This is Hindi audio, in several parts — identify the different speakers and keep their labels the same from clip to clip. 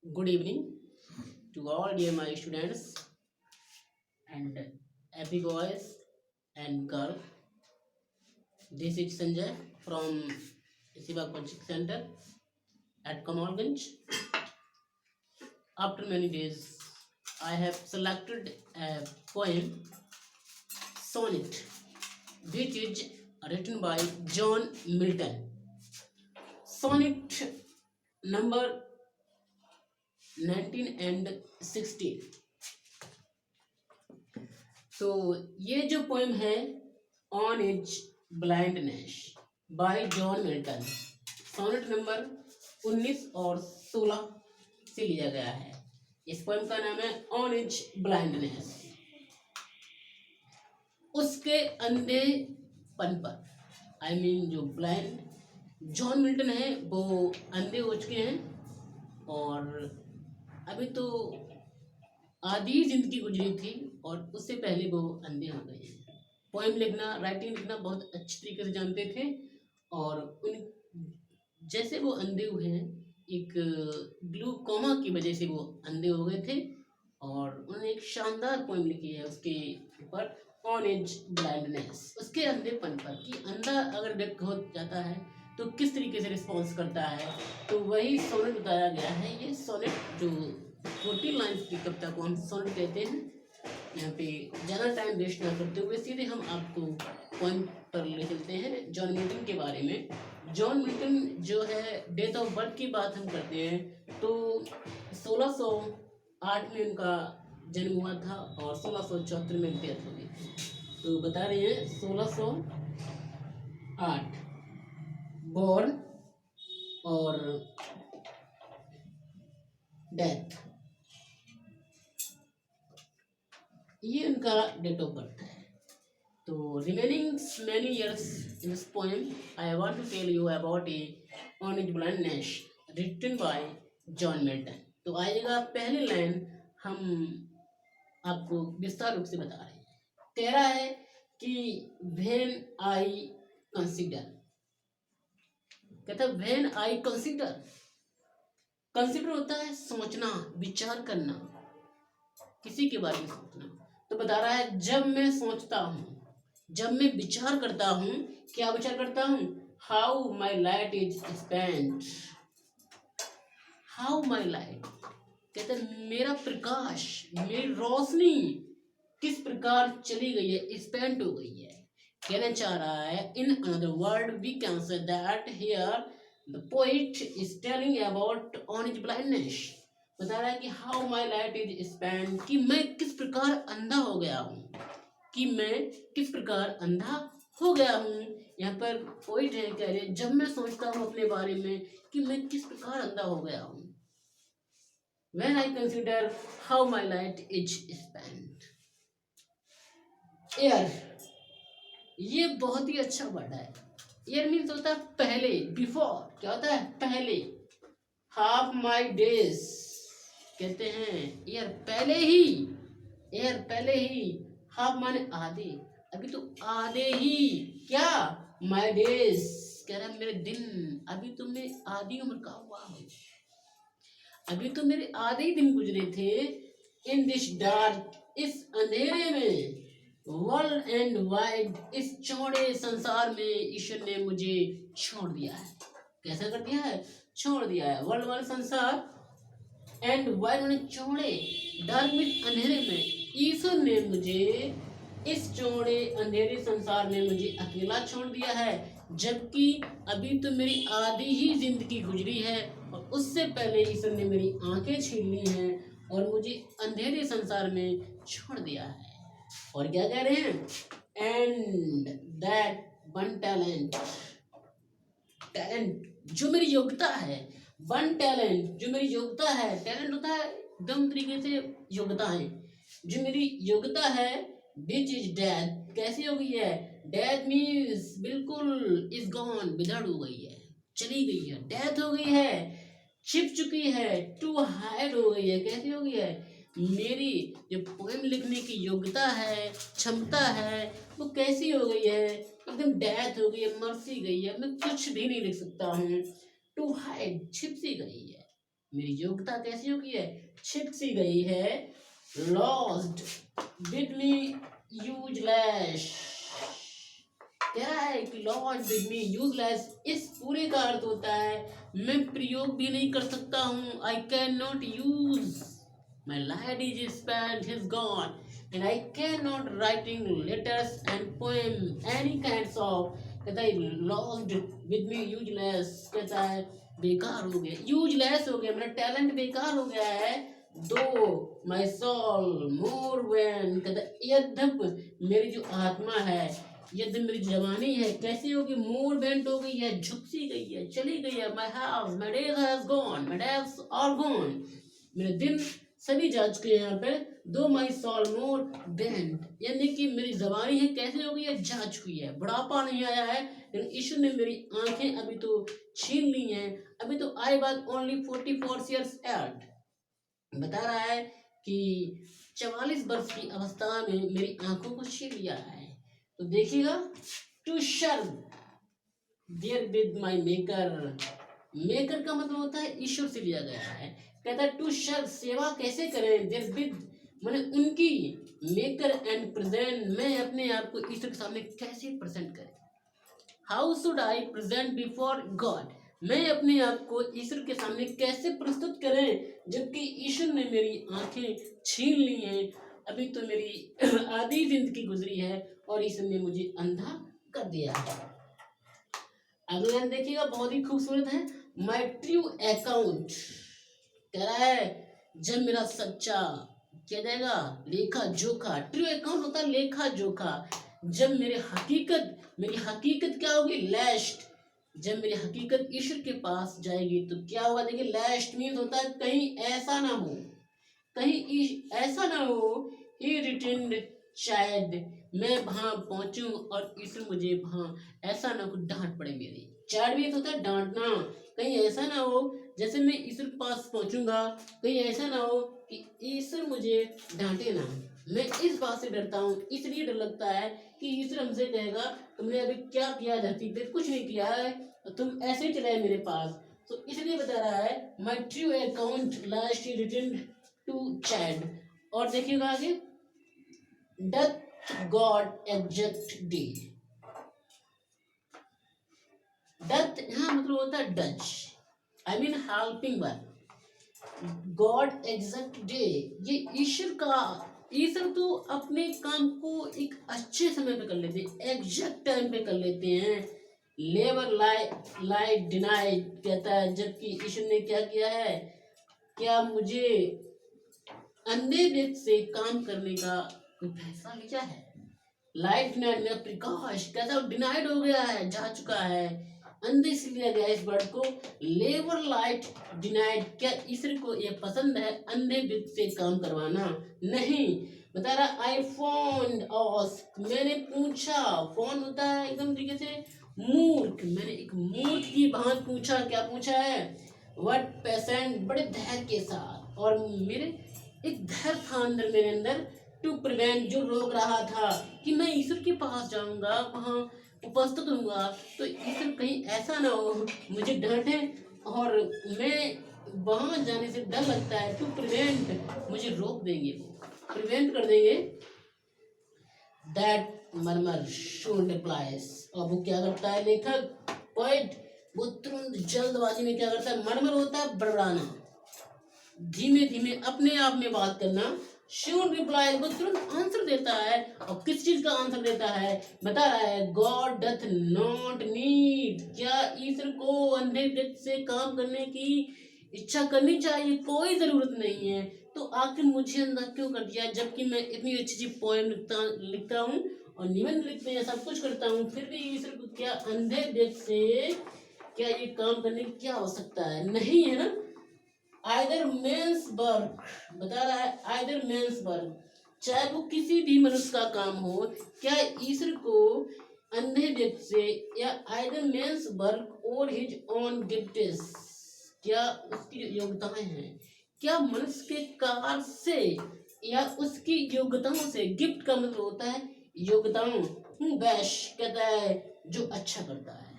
Speaker 1: Good evening to all dear my students and happy boys and girl. This is Sanjay from Siva Coaching Center at Kamalganj. After many days, I have selected a poem, Sonnet, which is written by John Milton. Sonnet number 19 and 16. तो ये जो पोएम है on his blindness by John Milton, sonnet number 19 और 16 से लिया गया है। इस पोएम का नाम है ऑन एज ब्लाइंडनेस। उसके अंधेपन पर, आई मीन जो ब्लाइंड जॉन मिल्टन है वो अंधे हो चुके हैं और अभी तो आधी जिंदगी गुजरी थी और उससे पहले वो अंधे हो गए हैं। पोएम लिखना, राइटिंग लिखना बहुत अच्छी तरीके से जानते थे और उन जैसे वो अंधे हुए हैं, एक ग्लूकोमा की वजह से वो अंधे हो गए थे और उन्होंने एक शानदार पोएम लिखी है उसके ऊपर, ऑन एज ब्लाइंडनेस, उसके अंधेपन पर, कि अंधा अगर व्यक्ति हो जाता है तो किस तरीके से रिस्पॉन्स करता है। तो वही सोनेट बताया गया है। ये सोनेट जो 14 लाइन्स की कविता को हम सोनेट कहते हैं। यहाँ पे ज़्यादा टाइम वेस्ट ना करते हुए सीधे हम आपको पॉइंट पर ले चलते हैं जॉन मिल्टन के बारे में। जॉन मिल्टन जो है, डेट ऑफ बर्थ की बात हम करते हैं तो 1608 में उनका जन्म हुआ था और 1674 में डेथ हो गई थी। तो बता रहे हैं 1608 बॉर्न और डेथ, ये उनका डेट ऑफ बर्थ है। तो remaining many years in this poem I want to tell you about a on his blindness written by John Milton. तो आइएगा, पहली लाइन हम आपको विस्तार रूप से बता रहे हैं। कह रहा है कि व्हेन आई कंसिडर, कहता है व्हेन आई कंसिडर, कंसिडर होता है सोचना, विचार करना, किसी के बारे में सोचना। तो बता रहा है जब मैं सोचता हूँ, जब मैं विचार करता हूँ, क्या विचार करता हूँ, how my light is spent, how my light, कहते मेरा प्रकाश, मेरी रोशनी किस प्रकार चली गई है, स्पेंट हो गई है। कहना चाह रहा है, in another word we can say that here the poet is telling about on his blindness. बता रहा है कि how my light is spent, कि मैं किस प्रकार अंधा हो गया हूँ, कि मैं किस प्रकार अंधा हो गया हूँ। यहाँ पर पोइट है, कह रहे जब मैं सोचता हूँ अपने बारे में कि मैं किस प्रकार अंधा हो गया हूँ, when I consider how my light is spent। Air, ये बहुत ही अच्छा वर्ड है। एयर मीन्स होता है पहले, बिफोर, क्या होता है पहले। हाफ माई डेज, कहते हैं एयर पहले ही, एयर पहले ही, हाफ माने आधे, अभी तो आधे ही, क्या माई डेज, कह रहा है मेरे दिन, अभी तो मैं आधी उम्र का हुआ हूँ, अभी तो मेरे आधे ही दिन गुजरे थे। इन दिस डार्क, इस अंधेरे में, वर्ल्ड एंड वाइड, इस चौड़े संसार में ईश्वर ने मुझे छोड़ दिया है। कैसा कर दिया है, छोड़ दिया है। वर्ल्ड वाले संसार, एंड वाइड मैंने चौड़े, डार्क में अंधेरे में, ईश्वर ने मुझे इस चौड़े अंधेरे संसार में मुझे अकेला छोड़ दिया है, जबकि अभी तो मेरी आधी ही जिंदगी गुजरी है और उससे पहले ईश्वर ने मेरी आंखें छीन ली हैं और मुझे अंधेरे संसार में छोड़ दिया है। और क्या कह रहे हैं, and that one talent, talent जो मेरी योग्यता है, वन टैलेंट जो मेरी योग्यता है, टैलेंट होता है एकदम तरीके से योग्यता है, जो मेरी योग्यता है, विच इज डेथ, कैसी हो गई है, डेथ मीन्स बिल्कुल इज गॉन, विदर्ड हो गई है, चली गई है, डेथ हो गई है, छिप चुकी है, टू हाइड हो गई है, कैसी हो गई है, मेरी जो पोएम लिखने की योग्यता है, क्षमता है, वो कैसी हो गई है, एकदम डेथ हो गई है, मर सी गई है, मैं कुछ भी नहीं लिख सकता हूँ। टू हाइड, छिप सी गई है, मेरी योग्यता कैसी हो गई है, छिप सी गई है। लॉस्ट विद मी यूजलेस, कह रहा है कि लॉस्ट विद मी यूजलेस, इस पूरे का अर्थ होता है मैं प्रयोग भी नहीं कर सकता हूँ। I can not use my light is spent is gone and I cannot writing letters and poem any kinds of, कहता है lost with me useless, कहता है बेकार हो गया, यूजलेस हो गया, मेरा टैलेंट बेकार हो गया है। दो माई सोल मोर वैन, कहता है यद्यप मेरी जो आत्मा है, यद्यप मेरी जवानी है कैसी होगी, मोर बेंट हो गई है, झुक सी गई है, चली गई है। My house my days has gone, my days are gone, मेरे दिन सभी जा चुके हैं यहाँ पे। दो माई सॉल मोर बेंट, यानी कि मेरी जवानी है कैसे हो गई है, जा चुकी है, बुढ़ापा नहीं आया है, लेकिन ईश्वर ने मेरी आंखें अभी तो छीन ली हैं। अभी तो I was only 44 years old, बता रहा है कि 44 वर्ष की अवस्था में मेरी आंखों को छीन लिया है। तो देखिएगा, to serve there with my maker, maker का मतलब होता है ईश्वर से लिया गया है। कहता है टू शर्व, सेवा कैसे करें, देयर विद मैंने उनकी, मेकर एंड प्रेजेंट, मैं अपने आप को ईश्वर के सामने कैसे प्रेजेंट करें। How should I present before God, मैं अपने आप को ईश्वर के सामने कैसे प्रस्तुत करें, जबकि ईश्वर ने मेरी आंखें छीन ली हैं। अभी तो मेरी आधी जिंदगी गुजरी है और ईश्वर ने मुझे अंधा कर दिया है। अगला लाइन देखिएगा, बहुत ही खूबसूरत है। माई ट्रू अकाउंट, कह रहा है जब मेरा सच्चा क्या जाएगा, लेखा जोखा, ट्रू अकाउंट होता है लेखा जोखा, जब मेरी हकीकत क्या होगी, लास्ट, जब मेरी हकीकत ईश्वर के पास जाएगी तो क्या होगा, देखिए लास्ट मीन्स होता है कहीं ऐसा ना हो, कहीं ऐसा ना हो, ही रिटर्न शायद मैं वहां पहुंचूं और ईश्वर मुझे वहां ऐसा ना कुछ डांट पड़े मेरी। चार्ट भी होता है डांटना, कहीं ऐसा ना हो जैसे मैं ईश्वर के पास पहुंचूंगा, कहीं ऐसा ना हो कि ईश्वर मुझे डांटे ना। मैं इस बात से डरता हूँ, इसलिए डर लगता है कि ईश्वर हमसे कहेगा तुमने अभी क्या किया धरती पे, कुछ नहीं किया है, तुम ऐसे ही चले मेरे पास। तो इसलिए बता रहा है my true account last return to chide. और देखिएगा आगे, doth God exact day, doth यहाँ मतलब होता है does, I mean helping work, God exact day, ये ईश्वर तो अपने काम को एक अच्छे समय पे कर लेते हैं, एग्जैक्ट टाइम पे कर लेते हैं। लेबर लाई डिनाई, कहता है जबकि ईश्वर ने क्या किया है, क्या मुझे अंधे व्यक्ति से काम करने का कोई फैसला लिया है। लाइट डिनाइड, मेरा प्रकाश कैसा डिनाइड हो गया है, जा चुका है, अंधे से लिया गया इस वर्ड को। लेबर लाइट डिनाइड, क्या ईश्वर को यह पसंद है अंधे व्यक्ति से काम करवाना, नहीं। बता रहा आई फोन आस्क, मैंने पूछा, फोन होता है एकदम तरीके से मूर्ख, मैंने एक मूर्ख की भांति पूछा, क्या पूछा है, व्हाट पेशेंट, बड़े धैर्य के साथ, और मेरे एक धैर्य था अंदर मेरे अंदर, टू प्रिवेंट, जो रोक रहा था कि मैं ईश्वर के पास जाऊंगा, वहाँ उपस्थित होऊंगा तो ईश्वर कहीं ऐसा ना हो मुझे डांटे, और मैं वहाँ जाने से डर लगता है, टू प्रिवेंट, मुझे रोक देंगे, वो प्रिवेंट कर देंगे। दैट मरमर शोन रिप्लाइज, और वो क्या करता है लेखक पोएट, वो तुरंत जल्दबाजी में क्या करता है, मरमर होता है बड़बड़ाना, धीमे धीमे अपने आप में बात करना। शूड रिप्लाई, वो तुरंत आंसर देता है, और किस चीज का आंसर देता है, बता रहा है गॉड डथ नॉट नीड, क्या ईश्वर को अंधे व्यक्ति से काम करने की इच्छा करनी चाहिए, कोई जरूरत नहीं है, तो आखिर मुझे अंधा क्यों कर दिया, जबकि मैं इतनी अच्छी पोएम लिखता हूँ और निबंध लिखते हैं, सब कुछ करता हूँ, फिर भी ईश्वर को क्या अंधे व्यक्ति से क्या ये काम करने की क्या आवश्यकता है, नहीं है ना। आइदर मेंस वर्क, बता रहा है आइदर मेंस वर्क, चाहे वो किसी भी मनुष्य का काम हो, क्या ईश्वर को अंधे व्यक्ति से, या आइदर मेंस वर्क और हिज ओन गिफ्ट्स, क्या उसकी योग्यताएं हैं, क्या मनुष्य के कार्य से या उसकी योग्यताओं से, गिफ्ट का मतलब होता है योग्यताओं, बैश कहता है जो अच्छा करता है।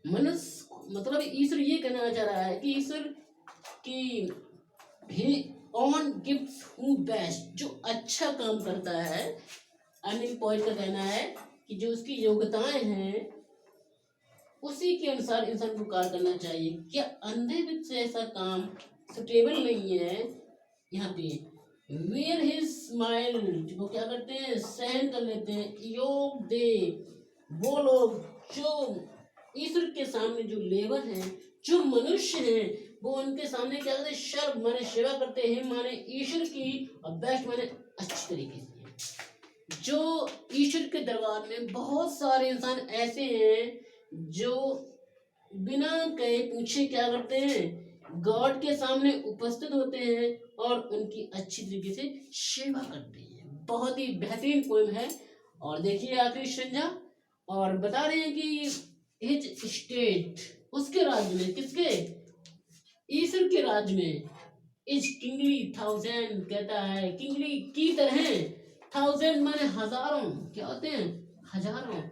Speaker 1: मनुष्य मतलब ईश्वर ये कहना चाह रहा है कि ईश्वर कि ही ऑन गिफ्ट हु बेस्ट, जो अच्छा काम करता है, अर्निंग पॉइंट का कहना है कि जो उसकी योग्यताएं हैं उसी के अनुसार इंसान को कार्य करना चाहिए। क्या अंधे व्यक्ति से ऐसा काम सुटेबल नहीं है? यहाँ पे वेयर हिज स्माइल, वो क्या करते हैं, सहन कर लेते हैं। योग दे, वो लोग जो ईश्वर के सामने जो लेबर हैं, जो मनुष्य हैं, वो उनके सामने क्या करते हैं, शर्म माने सेवा करते हैं, माने ईश्वर की, और बेस्ट माने अच्छी तरीके से। जो ईश्वर के दरबार में बहुत सारे इंसान ऐसे हैं जो बिना कहे पूछे क्या करते हैं, गॉड के सामने उपस्थित होते हैं और उनकी अच्छी तरीके से सेवा करते हैं। बहुत ही बेहतरीन पोएम है। और देखिए आखिरी संज्ञा, और बता रहे हैं कि हिज स्टेट, उसके राज्य में, किसके, ईश्वर के राज्य में, इज किंगली थाउजेंड, कहता है किंगली की तरह, थाउजेंड माने हजारों, क्या होते हैं, हजारों।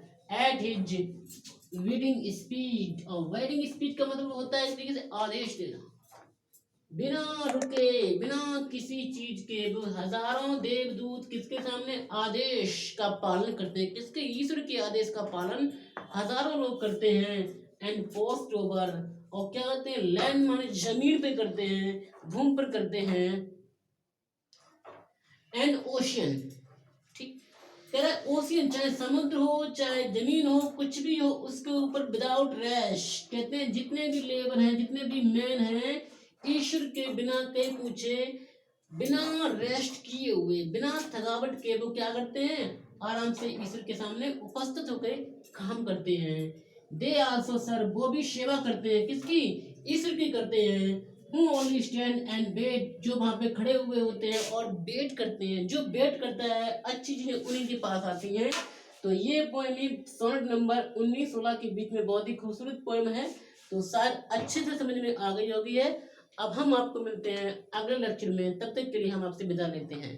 Speaker 1: एट हिज वेडिंग स्पीड, और वेडिंग स्पीड का मतलब होता है इस तरीके से आदेश देना, बिना रुके, बिना किसी चीज के। वो हजारों देवदूत किसके सामने आदेश का पालन करते हैं, किसके, ईश्वर के आदेश का पालन हजारों लोग करते हैं। एंड पोस्ट ओवर, और क्या करते हैं, लैंड माने जमीन पे करते हैं, भूमि पर करते हैं। एंड ओशियन, ठीक, कह रहा है ओशियन, चाहे समुद्र हो चाहे जमीन हो, कुछ भी हो, उसके ऊपर विदाउट रेस्ट, कहते हैं जितने भी लेबर हैं, जितने भी मैन हैं, ईश्वर के बिना कहीं पूछे, बिना रेस्ट किए हुए, बिना थकावट के, वो क्या करते हैं, आराम से ईश्वर के सामने उपस्थित होकर काम करते हैं। दे आल्सो सर, वो भी सेवा करते हैं, किसकी, ईश्वर की करते हैं। Who only stand and wait, जो वहां पे खड़े हुए होते हैं और वेट करते हैं, जो वेट करता है अच्छी चीजें उन्हीं के पास आती हैं। तो ये पोएम ही सोनेट नंबर 19-16 के बीच में बहुत ही खूबसूरत पोएम है। तो शायद अच्छे से समझ में आ गई होगी है। अब हम आपको मिलते हैं अगले लेक्चर में, तब तक के लिए हम आपसे विदा लेते हैं।